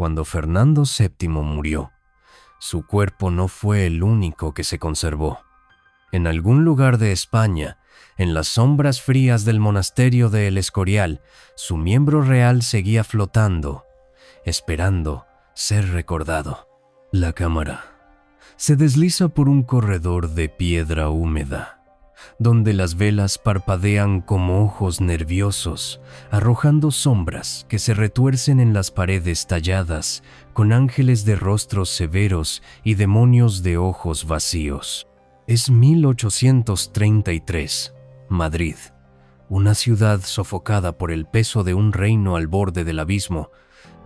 Cuando Fernando VII murió, su cuerpo no fue el único que se conservó. En algún lugar de España, en las sombras frías del monasterio de El Escorial, su miembro real seguía flotando, esperando ser recordado. La cámara se desliza por un corredor de piedra húmeda, donde las velas parpadean como ojos nerviosos, arrojando sombras que se retuercen en las paredes talladas con ángeles de rostros severos y demonios de ojos vacíos. Es 1833, Madrid, una ciudad sofocada por el peso de un reino al borde del abismo,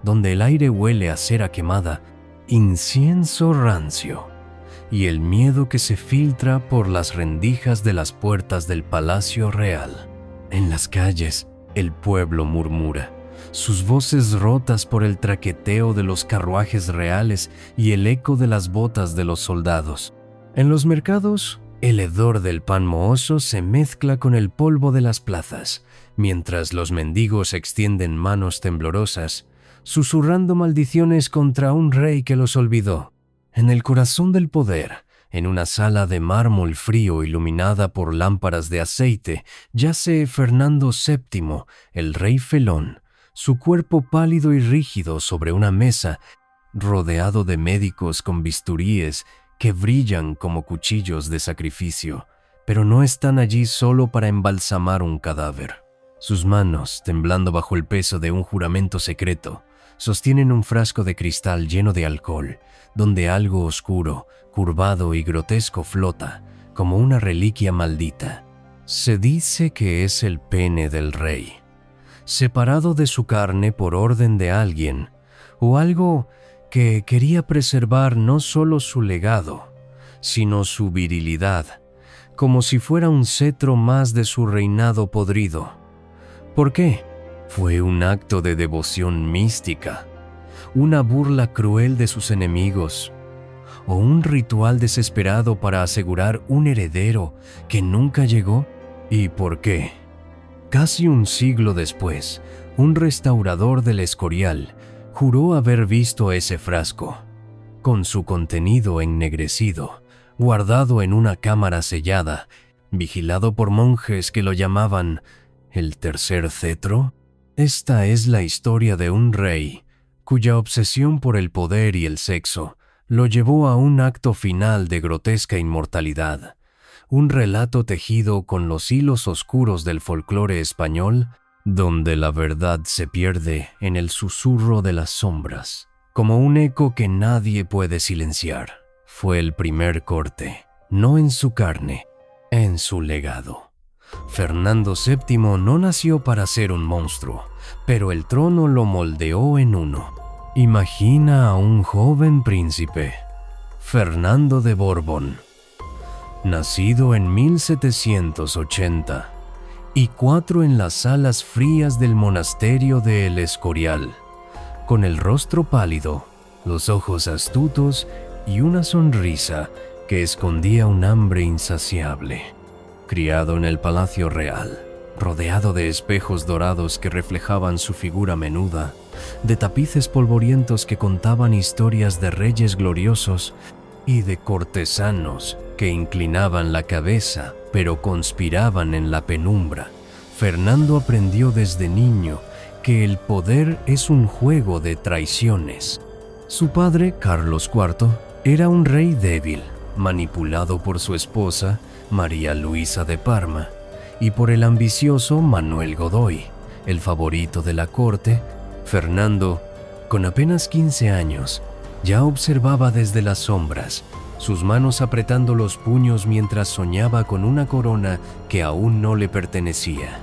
donde el aire huele a cera quemada, incienso rancio, y el miedo que se filtra por las rendijas de las puertas del Palacio Real. En las calles, el pueblo murmura, sus voces rotas por el traqueteo de los carruajes reales y el eco de las botas de los soldados. En los mercados, el hedor del pan mohoso se mezcla con el polvo de las plazas, mientras los mendigos extienden manos temblorosas, susurrando maldiciones contra un rey que los olvidó. En el corazón del poder, en una sala de mármol frío iluminada por lámparas de aceite, yace Fernando VII, el rey felón, su cuerpo pálido y rígido sobre una mesa, rodeado de médicos con bisturíes que brillan como cuchillos de sacrificio, pero no están allí solo para embalsamar un cadáver. Sus manos, temblando bajo el peso de un juramento secreto, sostienen un frasco de cristal lleno de alcohol, donde algo oscuro, curvado y grotesco flota, como una reliquia maldita. Se dice que es el pene del rey, separado de su carne por orden de alguien, o algo que quería preservar no solo su legado, sino su virilidad, como si fuera un cetro más de su reinado podrido. ¿Por qué? Fue un acto de devoción mística, una burla cruel de sus enemigos, o un ritual desesperado para asegurar un heredero que nunca llegó. ¿Y por qué? Casi un siglo después, un restaurador del Escorial juró haber visto ese frasco, con su contenido ennegrecido, guardado en una cámara sellada, vigilado por monjes que lo llamaban el tercer cetro. Esta es la historia de un rey cuya obsesión por el poder y el sexo lo llevó a un acto final de grotesca inmortalidad, un relato tejido con los hilos oscuros del folclore español, donde la verdad se pierde en el susurro de las sombras, como un eco que nadie puede silenciar. Fue el primer corte, no en su carne, en su legado. Fernando VII no nació para ser un monstruo, pero el trono lo moldeó en uno. Imagina a un joven príncipe, Fernando de Borbón, nacido en 1780, y 4 en las salas frías del monasterio de El Escorial, con el rostro pálido, los ojos astutos y una sonrisa que escondía un hambre insaciable. Criado en el Palacio Real, rodeado de espejos dorados que reflejaban su figura menuda, de tapices polvorientos que contaban historias de reyes gloriosos y de cortesanos que inclinaban la cabeza pero conspiraban en la penumbra, Fernando aprendió desde niño que el poder es un juego de traiciones. Su padre, Carlos IV, era un rey débil, manipulado por su esposa, María Luisa de Parma, y por el ambicioso Manuel Godoy, el favorito de la corte. Fernando, con apenas 15 años, ya observaba desde las sombras, sus manos apretando los puños mientras soñaba con una corona que aún no le pertenecía.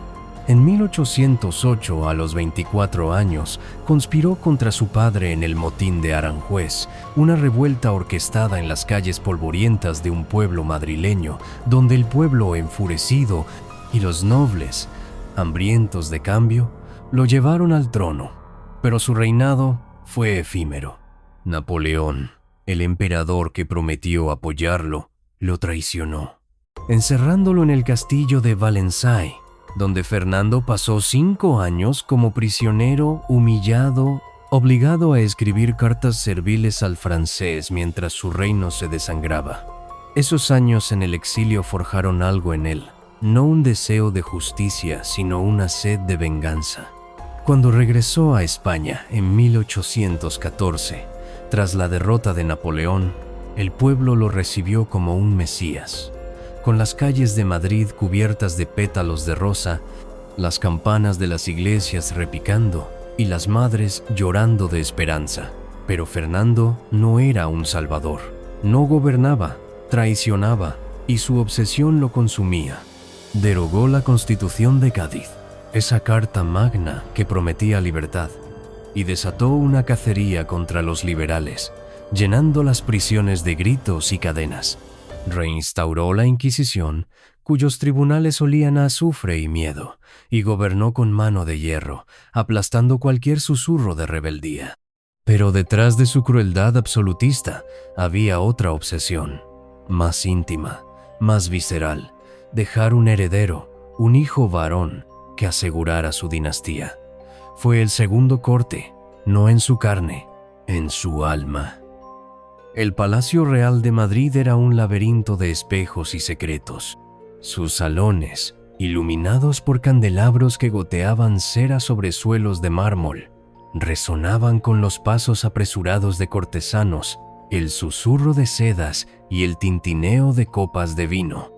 En 1808, a los 24 años, conspiró contra su padre en el motín de Aranjuez, una revuelta orquestada en las calles polvorientas de un pueblo madrileño, donde el pueblo enfurecido y los nobles, hambrientos de cambio, lo llevaron al trono, pero su reinado fue efímero. Napoleón, el emperador que prometió apoyarlo, lo traicionó, encerrándolo en el castillo de Valensay, donde Fernando pasó 5 años como prisionero, humillado obligado a escribir cartas serviles al francés mientras su reino se desangraba. Esos años en el exilio forjaron algo en él, no un deseo de justicia, sino una sed de venganza. Cuando regresó a España en 1814, tras la derrota de Napoleón, el pueblo lo recibió como un mesías. Con las calles de Madrid cubiertas de pétalos de rosa, las campanas de las iglesias repicando y las madres llorando de esperanza. Pero Fernando no era un salvador. No gobernaba, traicionaba y su obsesión lo consumía. Derogó la Constitución de Cádiz, esa carta magna que prometía libertad, y desató una cacería contra los liberales, llenando las prisiones de gritos y cadenas. Reinstauró la Inquisición, cuyos tribunales olían a azufre y miedo, y gobernó con mano de hierro, aplastando cualquier susurro de rebeldía. Pero detrás de su crueldad absolutista había otra obsesión, más íntima, más visceral: dejar un heredero, un hijo varón, que asegurara su dinastía. Fue el segundo corte, no en su carne, en su alma. El Palacio Real de Madrid era un laberinto de espejos y secretos. Sus salones, iluminados por candelabros que goteaban cera sobre suelos de mármol, resonaban con los pasos apresurados de cortesanos, el susurro de sedas y el tintineo de copas de vino.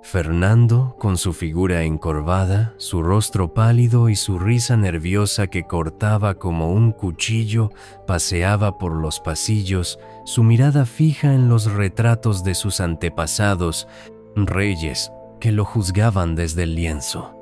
Fernando, con su figura encorvada, su rostro pálido y su risa nerviosa que cortaba como un cuchillo, paseaba por los pasillos, su mirada fija en los retratos de sus antepasados, reyes que lo juzgaban desde el lienzo.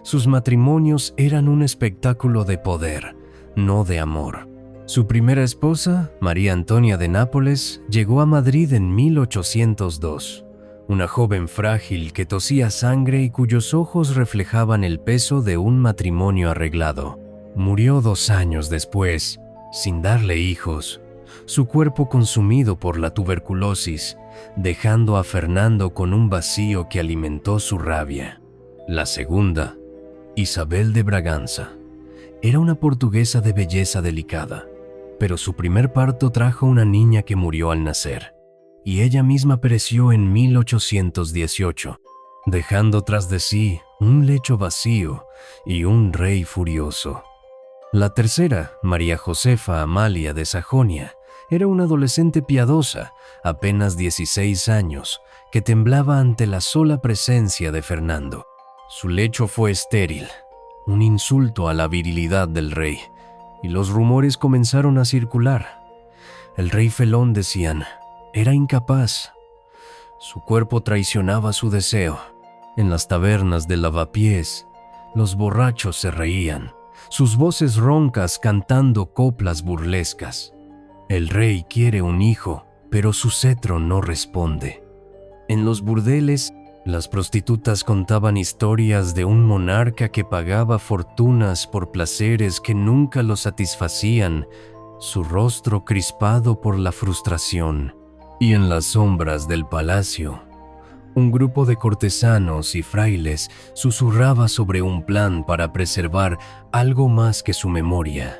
Sus matrimonios eran un espectáculo de poder, no de amor. Su primera esposa, María Antonia de Nápoles, llegó a Madrid en 1802. Una joven frágil que tosía sangre y cuyos ojos reflejaban el peso de un matrimonio arreglado. Murió 2 años después, sin darle hijos, su cuerpo consumido por la tuberculosis, dejando a Fernando con un vacío que alimentó su rabia. La segunda, Isabel de Braganza, era una portuguesa de belleza delicada, pero su primer parto trajo una niña que murió al nacer, y ella misma pereció en 1818, dejando tras de sí un lecho vacío y un rey furioso. La tercera, María Josefa Amalia de Sajonia, era una adolescente piadosa, apenas 16 años, que temblaba ante la sola presencia de Fernando. Su lecho fue estéril, un insulto a la virilidad del rey, y los rumores comenzaron a circular. El rey felón, decían, era incapaz. Su cuerpo traicionaba su deseo. En las tabernas de Lavapiés, los borrachos se reían, sus voces roncas cantando coplas burlescas. El rey quiere un hijo, pero su cetro no responde. En los burdeles, las prostitutas contaban historias de un monarca que pagaba fortunas por placeres que nunca lo satisfacían, su rostro crispado por la frustración. Y en las sombras del palacio, un grupo de cortesanos y frailes susurraba sobre un plan para preservar algo más que su memoria.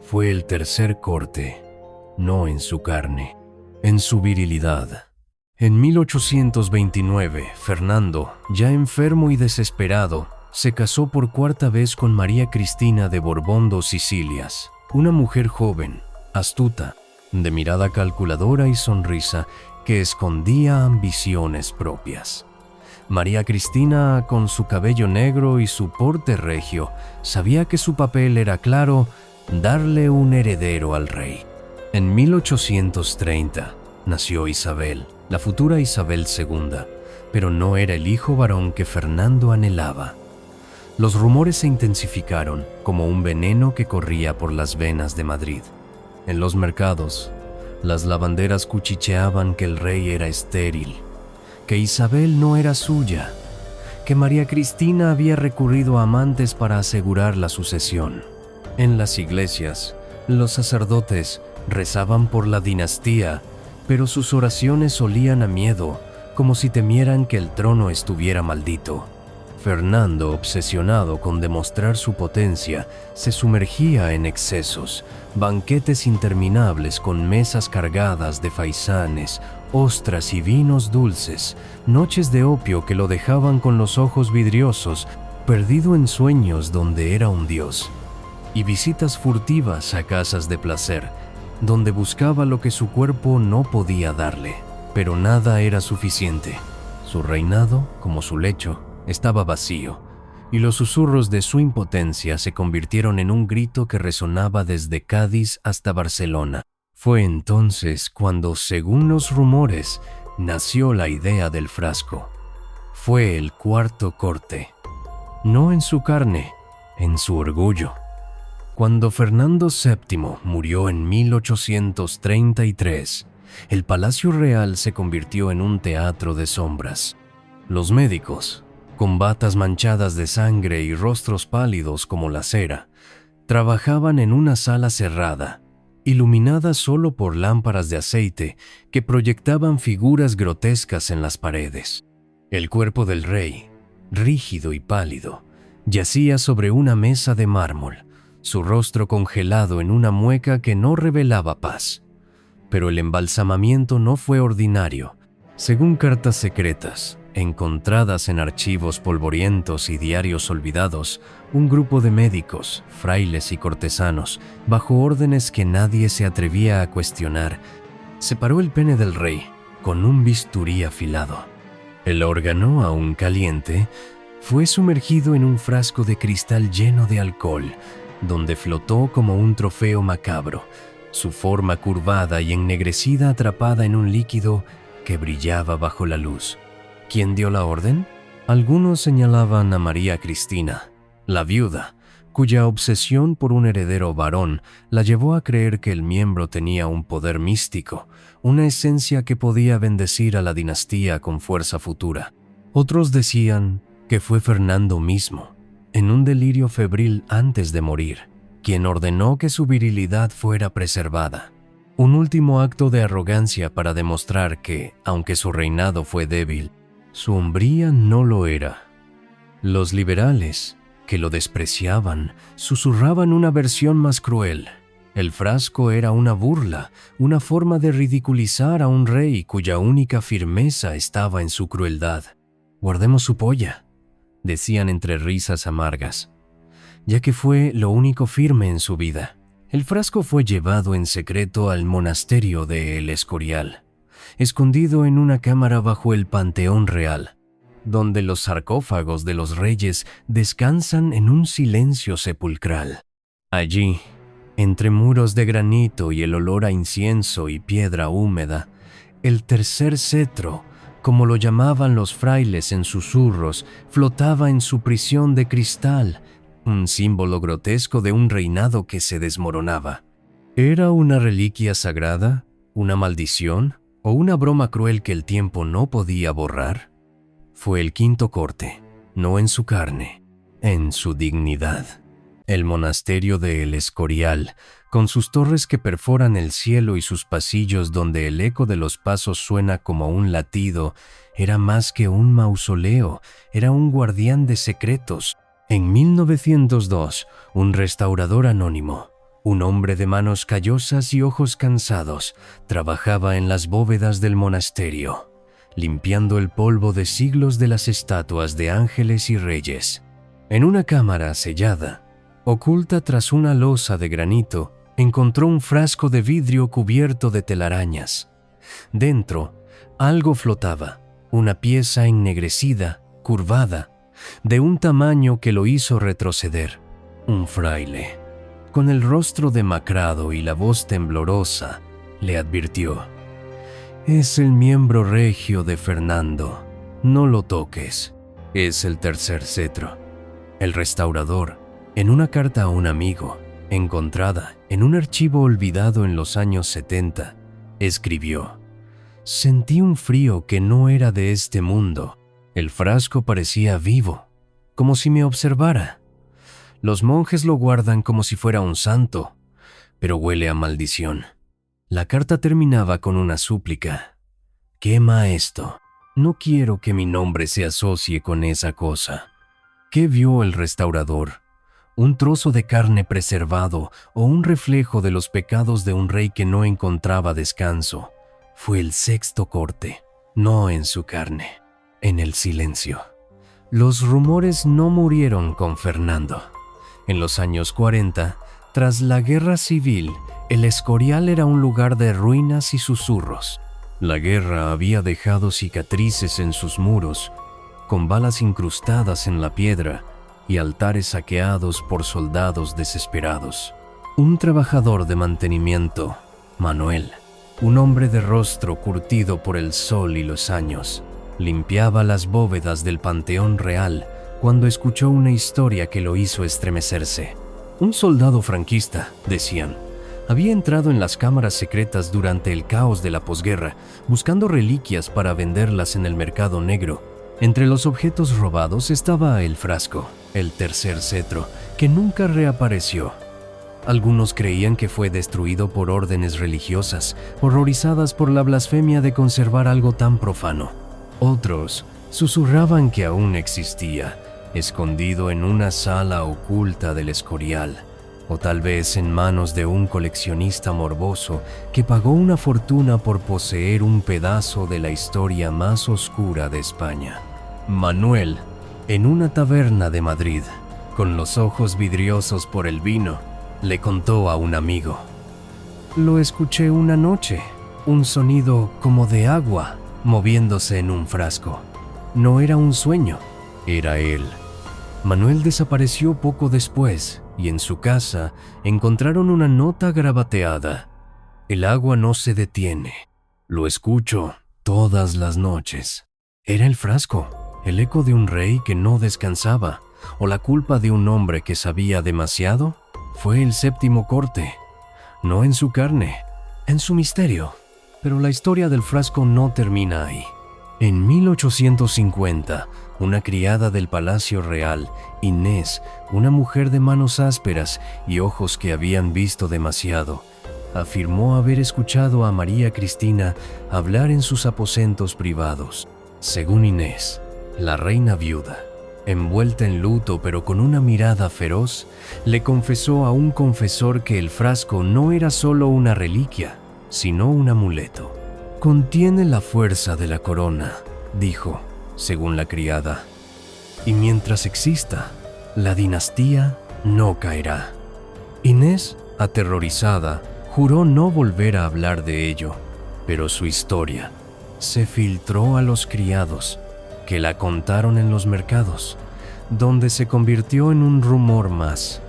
Fue el tercer corte, no en su carne, en su virilidad. En 1829, Fernando, ya enfermo y desesperado, se casó por 4ª vez con María Cristina de Borbón-Dos Sicilias, una mujer joven, astuta, de mirada calculadora y sonrisa que escondía ambiciones propias. María Cristina, con su cabello negro y su porte regio, sabía que su papel era claro: darle un heredero al rey. En 1830 nació Isabel, la futura Isabel II, pero no era el hijo varón que Fernando anhelaba. Los rumores se intensificaron como un veneno que corría por las venas de Madrid. En los mercados, las lavanderas cuchicheaban que el rey era estéril, que Isabel no era suya, que María Cristina había recurrido a amantes para asegurar la sucesión. En las iglesias, los sacerdotes rezaban por la dinastía, pero sus oraciones olían a miedo, como si temieran que el trono estuviera maldito. Fernando, obsesionado con demostrar su potencia, se sumergía en excesos, banquetes interminables con mesas cargadas de faisanes, ostras y vinos dulces, noches de opio que lo dejaban con los ojos vidriosos, perdido en sueños donde era un dios, y visitas furtivas a casas de placer, donde buscaba lo que su cuerpo no podía darle. Pero nada era suficiente. Su reinado, como su lecho, estaba vacío, y los susurros de su impotencia se convirtieron en un grito que resonaba desde Cádiz hasta Barcelona. Fue entonces cuando, según los rumores, nació la idea del frasco. Fue el cuarto corte, no en su carne, en su orgullo. Cuando Fernando VII murió en 1833, el Palacio Real se convirtió en un teatro de sombras. Los médicos, con batas manchadas de sangre y rostros pálidos como la cera, trabajaban en una sala cerrada, iluminada solo por lámparas de aceite que proyectaban figuras grotescas en las paredes. El cuerpo del rey, rígido y pálido, yacía sobre una mesa de mármol, su rostro congelado en una mueca que no revelaba paz. Pero el embalsamamiento no fue ordinario. Según cartas secretas, encontradas en archivos polvorientos y diarios olvidados, un grupo de médicos, frailes y cortesanos, bajo órdenes que nadie se atrevía a cuestionar, separó el pene del rey con un bisturí afilado. El órgano, aún caliente, fue sumergido en un frasco de cristal lleno de alcohol, donde flotó como un trofeo macabro, su forma curvada y ennegrecida atrapada en un líquido que brillaba bajo la luz. ¿Quién dio la orden? Algunos señalaban a María Cristina, la viuda, cuya obsesión por un heredero varón la llevó a creer que el miembro tenía un poder místico, una esencia que podía bendecir a la dinastía con fuerza futura. Otros decían que fue Fernando mismo, en un delirio febril antes de morir, quien ordenó que su virilidad fuera preservada. Un último acto de arrogancia para demostrar que, aunque su reinado fue débil, su hombría no lo era. Los liberales, que lo despreciaban, susurraban una versión más cruel. El frasco era una burla, una forma de ridiculizar a un rey cuya única firmeza estaba en su crueldad. «Guardemos su polla», decían entre risas amargas, ya que fue lo único firme en su vida. El frasco fue llevado en secreto al monasterio de El Escorial, escondido en una cámara bajo el Panteón Real, donde los sarcófagos de los reyes descansan en un silencio sepulcral. Allí, entre muros de granito y el olor a incienso y piedra húmeda, el tercer cetro, como lo llamaban los frailes en susurros, flotaba en su prisión de cristal, un símbolo grotesco de un reinado que se desmoronaba. ¿Era una reliquia sagrada, una maldición o una broma cruel que el tiempo no podía borrar? Fue el quinto corte, no en su carne, en su dignidad. El monasterio de El Escorial, con sus torres que perforan el cielo y sus pasillos donde el eco de los pasos suena como un latido, era más que un mausoleo, era un guardián de secretos. En 1902, un restaurador anónimo, un hombre de manos callosas y ojos cansados, trabajaba en las bóvedas del monasterio, limpiando el polvo de siglos de las estatuas de ángeles y reyes. En una cámara sellada, oculta tras una losa de granito, encontró un frasco de vidrio cubierto de telarañas. Dentro, algo flotaba, una pieza ennegrecida, curvada, de un tamaño que lo hizo retroceder. Un fraile, con el rostro demacrado y la voz temblorosa, le advirtió: «Es el miembro regio de Fernando, no lo toques, es el tercer cetro». El restaurador, en una carta a un amigo, encontrada en un archivo olvidado en los años 70, escribió: «Sentí un frío que no era de este mundo. El frasco parecía vivo, como si me observara. Los monjes lo guardan como si fuera un santo, pero huele a maldición». La carta terminaba con una súplica: «Quema esto. No quiero que mi nombre se asocie con esa cosa». ¿Qué vio el restaurador? ¿Un trozo de carne preservado o un reflejo de los pecados de un rey que no encontraba descanso? Fue el sexto corte, no en su carne, en el silencio. Los rumores no murieron con Fernando. En los años 40, tras la guerra civil, el Escorial era un lugar de ruinas y susurros. La guerra había dejado cicatrices en sus muros, con balas incrustadas en la piedra y altares saqueados por soldados desesperados. Un trabajador de mantenimiento, Manuel, un hombre de rostro curtido por el sol y los años, limpiaba las bóvedas del Panteón Real cuando escuchó una historia que lo hizo estremecerse. Un soldado franquista, decían, había entrado en las cámaras secretas durante el caos de la posguerra, buscando reliquias para venderlas en el mercado negro. Entre los objetos robados estaba el frasco, el tercer cetro, que nunca reapareció. Algunos creían que fue destruido por órdenes religiosas, horrorizadas por la blasfemia de conservar algo tan profano. Otros susurraban que aún existía, escondido en una sala oculta del Escorial, o tal vez en manos de un coleccionista morboso que pagó una fortuna por poseer un pedazo de la historia más oscura de España. Manuel, en una taberna de Madrid, con los ojos vidriosos por el vino, le contó a un amigo: «Lo escuché una noche, un sonido como de agua moviéndose en un frasco. No era un sueño, era él». Manuel desapareció poco después y en su casa encontraron una nota garabateada: «El agua no se detiene. Lo escucho todas las noches». Era el frasco, el eco de un rey que no descansaba, o la culpa de un hombre que sabía demasiado. Fue el séptimo corte, no en su carne, en su misterio. Pero la historia del frasco no termina ahí. En 1850, una criada del Palacio Real, Inés, una mujer de manos ásperas y ojos que habían visto demasiado, afirmó haber escuchado a María Cristina hablar en sus aposentos privados. Según Inés, la reina viuda, envuelta en luto pero con una mirada feroz, le confesó a un confesor que el frasco no era solo una reliquia, sino un amuleto. «Contiene la fuerza de la corona», dijo, según la criada, «y mientras exista, la dinastía no caerá». Inés, aterrorizada, juró no volver a hablar de ello, pero su historia se filtró a los criados, que la contaron en los mercados, donde se convirtió en un rumor más.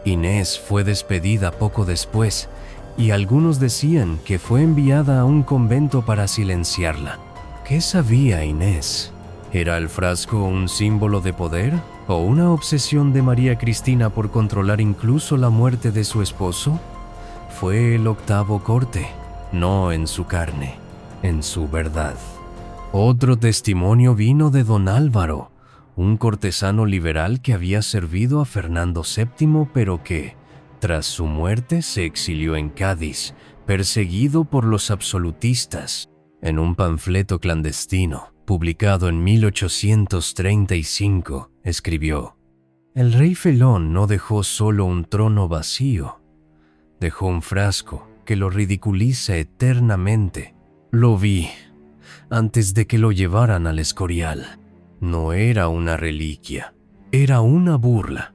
Inés fue despedida poco después, y algunos decían que fue enviada a un convento para silenciarla. ¿Qué sabía Inés? ¿Era el frasco un símbolo de poder o una obsesión de María Cristina por controlar incluso la muerte de su esposo? Fue el octavo corte, no en su carne, en su verdad. Otro testimonio vino de don Álvaro, un cortesano liberal que había servido a Fernando VII, pero que, tras su muerte, se exilió en Cádiz, perseguido por los absolutistas. En un panfleto clandestino, publicado en 1835, escribió: «El rey Felón no dejó solo un trono vacío, dejó un frasco que lo ridiculiza eternamente. Lo vi antes de que lo llevaran al Escorial. No era una reliquia, era una burla».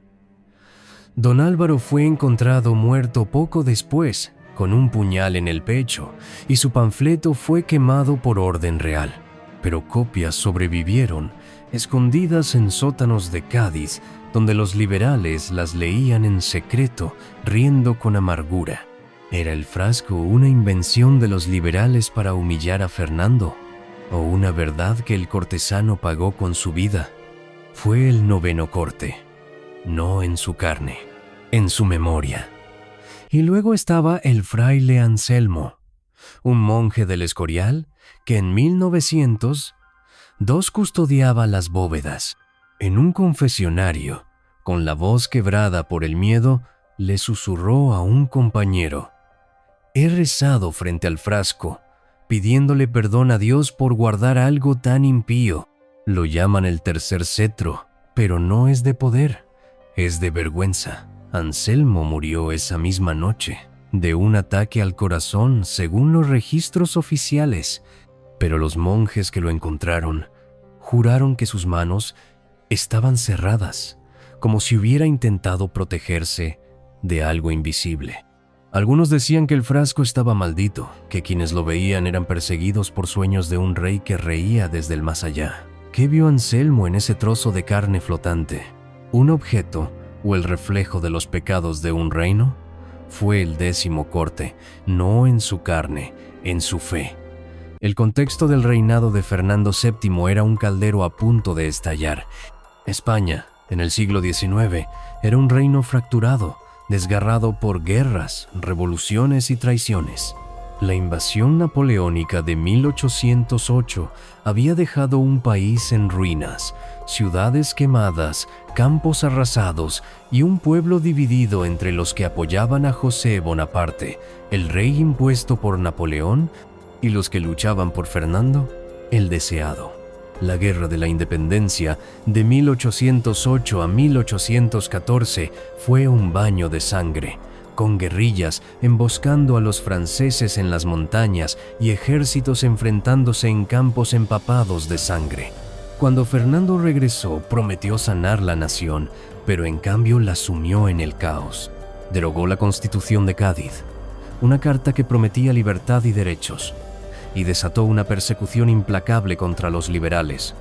Don Álvaro fue encontrado muerto poco después, con un puñal en el pecho, y su panfleto fue quemado por orden real. Pero copias sobrevivieron, escondidas en sótanos de Cádiz, donde los liberales las leían en secreto, riendo con amargura. ¿Era el frasco una invención de los liberales para humillar a Fernando? ¿O una verdad que el cortesano pagó con su vida? Fue el noveno corte, no en su carne, en su memoria. Y luego estaba el fraile Anselmo, un monje del Escorial que en 1902 custodiaba las bóvedas. En un confesionario, con la voz quebrada por el miedo, le susurró a un compañero: «He rezado frente al frasco, pidiéndole perdón a Dios por guardar algo tan impío. Lo llaman el tercer cetro, pero no es de poder, es de vergüenza. Anselmo murió esa misma noche, de un ataque al corazón según los registros oficiales, pero los monjes que lo encontraron juraron que sus manos estaban cerradas, como si hubiera intentado protegerse de algo invisible. Algunos decían que el frasco estaba maldito, que quienes lo veían eran perseguidos por sueños de un rey que reía desde el más allá. ¿Qué vio Anselmo en ese trozo de carne flotante? ¿Un objeto o el reflejo de los pecados de un reino? Fue el 10º corte, no en su carne, en su fe. El contexto del reinado de Fernando VII era un caldero a punto de estallar. España, en el siglo XIX, era un reino fracturado, desgarrado por guerras, revoluciones y traiciones. La invasión napoleónica de 1808 había dejado un país en ruinas, ciudades quemadas, campos arrasados y un pueblo dividido entre los que apoyaban a José Bonaparte, el rey impuesto por Napoleón, y los que luchaban por Fernando, el deseado. La Guerra de la Independencia de 1808 a 1814 fue un baño de sangre, con guerrillas emboscando a los franceses en las montañas y ejércitos enfrentándose en campos empapados de sangre. Cuando Fernando regresó, prometió sanar la nación, pero en cambio la sumió en el caos. Derogó la Constitución de Cádiz, una carta que prometía libertad y derechos, y desató una persecución implacable contra los liberales,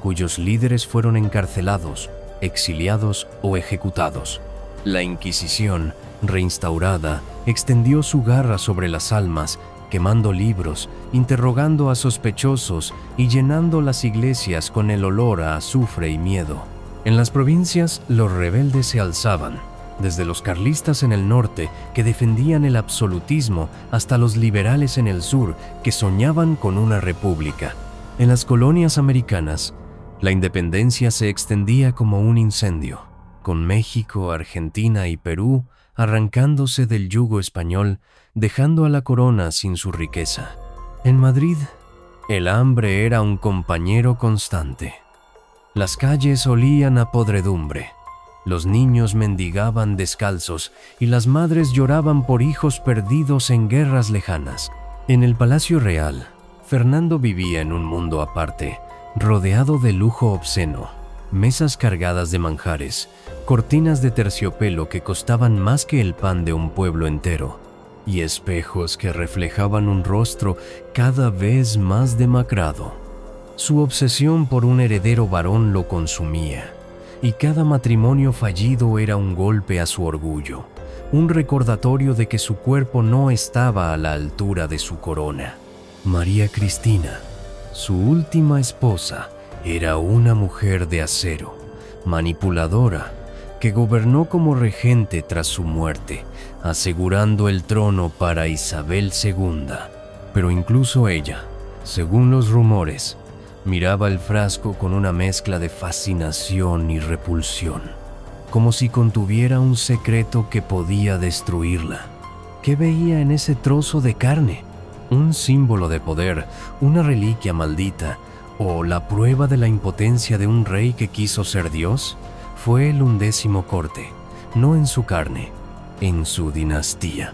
cuyos líderes fueron encarcelados, exiliados o ejecutados. La Inquisición, reinstaurada, extendió su garra sobre las almas, quemando libros, interrogando a sospechosos y llenando las iglesias con el olor a azufre y miedo. En las provincias, los rebeldes se alzaban, desde los carlistas en el norte, que defendían el absolutismo, hasta los liberales en el sur, que soñaban con una república. En las colonias americanas, la independencia se extendía como un incendio, con México, Argentina y Perú arrancándose del yugo español, dejando a la corona sin su riqueza. En Madrid, el hambre era un compañero constante. Las calles olían a podredumbre. Los niños mendigaban descalzos y las madres lloraban por hijos perdidos en guerras lejanas. En el Palacio Real, Fernando vivía en un mundo aparte, rodeado de lujo obsceno, mesas cargadas de manjares, cortinas de terciopelo que costaban más que el pan de un pueblo entero, y espejos que reflejaban un rostro cada vez más demacrado. Su obsesión por un heredero varón lo consumía, y cada matrimonio fallido era un golpe a su orgullo, un recordatorio de que su cuerpo no estaba a la altura de su corona. María Cristina, su última esposa, era una mujer de acero, manipuladora, que gobernó como regente tras su muerte, asegurando el trono para Isabel II. Pero incluso ella, según los rumores, miraba el frasco con una mezcla de fascinación y repulsión, como si contuviera un secreto que podía destruirla. ¿Qué veía en ese trozo de carne? ¿Un símbolo de poder, una reliquia maldita, o la prueba de la impotencia de un rey que quiso ser Dios? Fue el 11º corte, no en su carne, en su dinastía.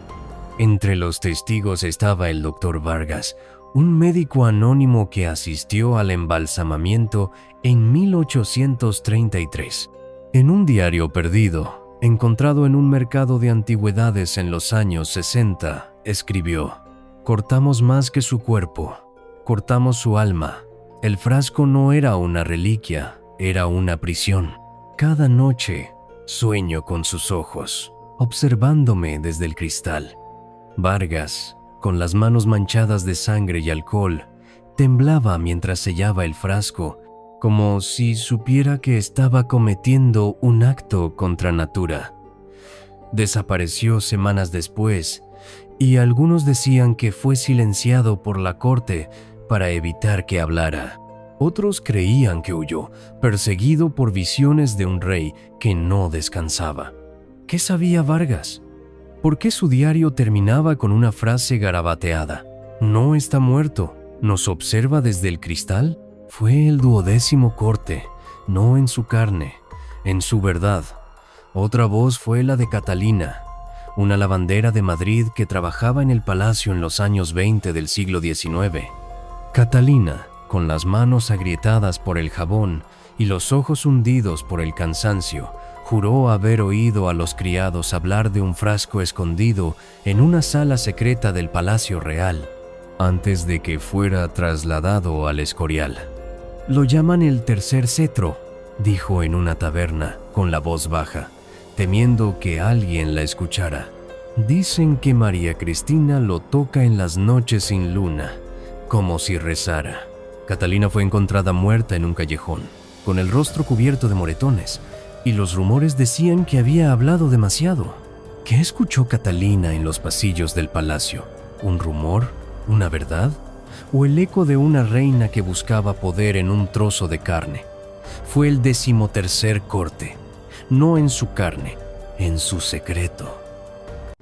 Entre los testigos estaba el doctor Vargas, un médico anónimo que asistió al embalsamamiento en 1833. En un diario perdido, encontrado en un mercado de antigüedades en los años 60, escribió: «Cortamos más que su cuerpo, cortamos su alma. El frasco no era una reliquia, era una prisión. Cada noche sueño con sus ojos, observándome desde el cristal». Vargas, con las manos manchadas de sangre y alcohol, temblaba mientras sellaba el frasco, como si supiera que estaba cometiendo un acto contra natura. Desapareció semanas después, y algunos decían que fue silenciado por la corte para evitar que hablara. Otros creían que huyó, perseguido por visiones de un rey que no descansaba. ¿Qué sabía Vargas? ¿Por qué su diario terminaba con una frase garabateada? «No está muerto, nos observa desde el cristal». Fue el 12º corte, no en su carne, en su verdad. Otra voz fue la de Catalina, una lavandera de Madrid que trabajaba en el palacio en los años 20 del siglo XIX. Catalina, con las manos agrietadas por el jabón y los ojos hundidos por el cansancio, juró haber oído a los criados hablar de un frasco escondido en una sala secreta del Palacio Real, antes de que fuera trasladado al Escorial. «Lo llaman el tercer cetro», dijo en una taberna con la voz baja, temiendo que alguien la escuchara. «Dicen que María Cristina lo toca en las noches sin luna, como si rezara». Catalina fue encontrada muerta en un callejón, con el rostro cubierto de moretones, y los rumores decían que había hablado demasiado. ¿Qué escuchó Catalina en los pasillos del palacio? ¿Un rumor? ¿Una verdad? ¿O el eco de una reina que buscaba poder en un trozo de carne? Fue el 13º corte, no en su carne, en su secreto.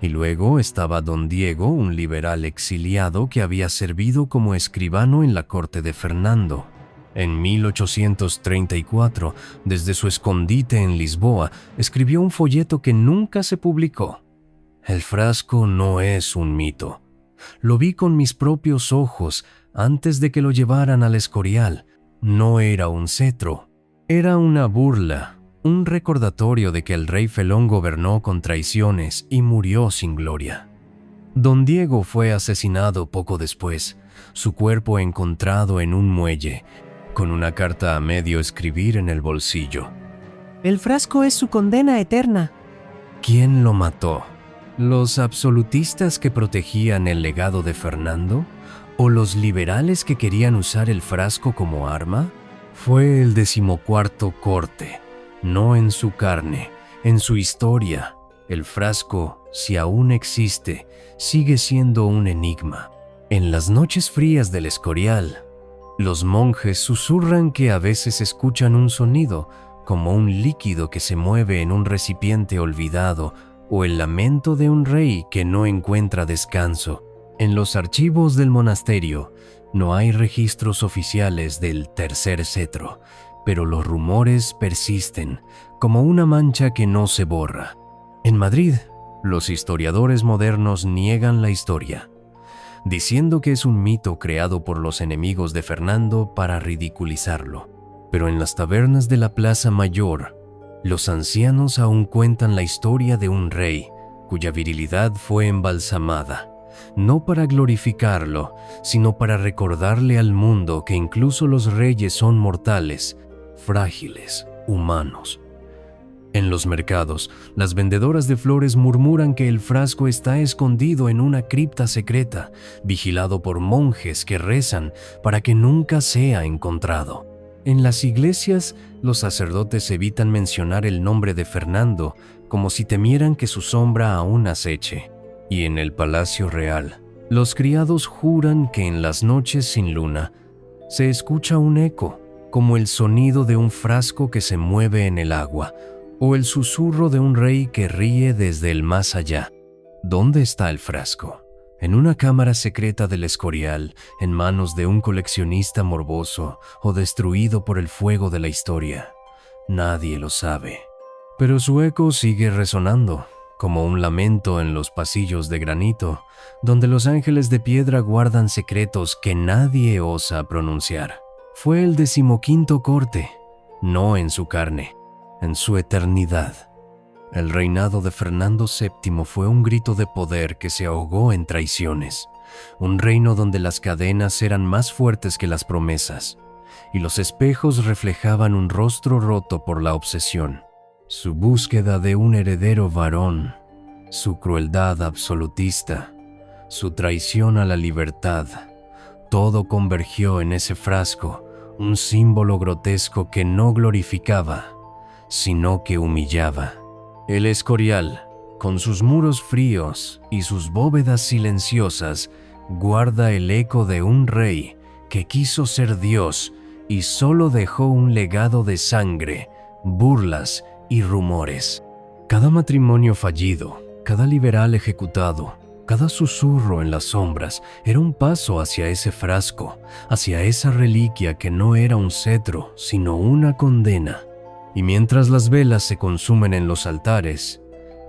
Y luego estaba don Diego, un liberal exiliado que había servido como escribano en la corte de Fernando. En 1834, desde su escondite en Lisboa, escribió un folleto que nunca se publicó. «El frasco no es un mito. Lo vi con mis propios ojos antes de que lo llevaran al Escorial. No era un cetro, era una burla, un recordatorio de que el rey Felón gobernó con traiciones y murió sin gloria». Don Diego fue asesinado poco después, su cuerpo encontrado en un muelle, con una carta a medio escribir en el bolsillo. «El frasco es su condena eterna». ¿Quién lo mató? ¿Los absolutistas que protegían el legado de Fernando? ¿O los liberales que querían usar el frasco como arma? Fue el 14º corte, no en su carne, en su historia. El frasco, si aún existe, sigue siendo un enigma. En las noches frías del Escorial, los monjes susurran que a veces escuchan un sonido, como un líquido que se mueve en un recipiente olvidado, o el lamento de un rey que no encuentra descanso. En los archivos del monasterio no hay registros oficiales del tercer cetro, pero los rumores persisten, como una mancha que no se borra. En Madrid, los historiadores modernos niegan la historia, diciendo que es un mito creado por los enemigos de Fernando para ridiculizarlo. Pero en las tabernas de la Plaza Mayor, los ancianos aún cuentan la historia de un rey cuya virilidad fue embalsamada, no para glorificarlo, sino para recordarle al mundo que incluso los reyes son mortales, frágiles, humanos. En los mercados, las vendedoras de flores murmuran que el frasco está escondido en una cripta secreta, vigilado por monjes que rezan para que nunca sea encontrado. En las iglesias, los sacerdotes evitan mencionar el nombre de Fernando, como si temieran que su sombra aún aceche. Y en el Palacio Real, los criados juran que en las noches sin luna se escucha un eco, como el sonido de un frasco que se mueve en el agua, o el susurro de un rey que ríe desde el más allá. ¿Dónde está el frasco? ¿En una cámara secreta del Escorial, en manos de un coleccionista morboso, o destruido por el fuego de la historia? Nadie lo sabe. Pero su eco sigue resonando, como un lamento en los pasillos de granito, donde los ángeles de piedra guardan secretos que nadie osa pronunciar. Fue el 15º corte, no en su carne, en su eternidad. El reinado de Fernando VII fue un grito de poder que se ahogó en traiciones, un reino donde las cadenas eran más fuertes que las promesas, y los espejos reflejaban un rostro roto por la obsesión, su búsqueda de un heredero varón, su crueldad absolutista, su traición a la libertad. Todo convergió en ese frasco, un símbolo grotesco que no glorificaba, sino que humillaba. El Escorial, con sus muros fríos y sus bóvedas silenciosas, guarda el eco de un rey que quiso ser Dios y solo dejó un legado de sangre, burlas y rumores. Cada matrimonio fallido, cada liberal ejecutado, Cada susurro en las sombras era un paso hacia ese frasco, hacia esa reliquia que no era un cetro, sino una condena. Y mientras las velas se consumen en los altares,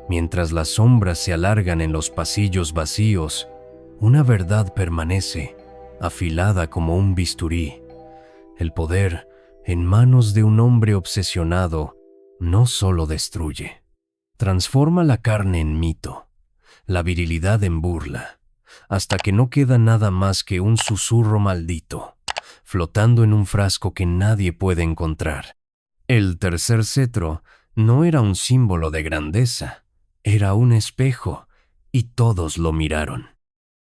mientras las sombras se alargan en los pasillos vacíos, una verdad permanece, afilada como un bisturí. El poder, en manos de un hombre obsesionado, no solo destruye, transforma la carne en mito, la virilidad en burla, hasta que no queda nada más que un susurro maldito, flotando en un frasco que nadie puede encontrar. El tercer cetro no era un símbolo de grandeza, era un espejo, y todos lo miraron.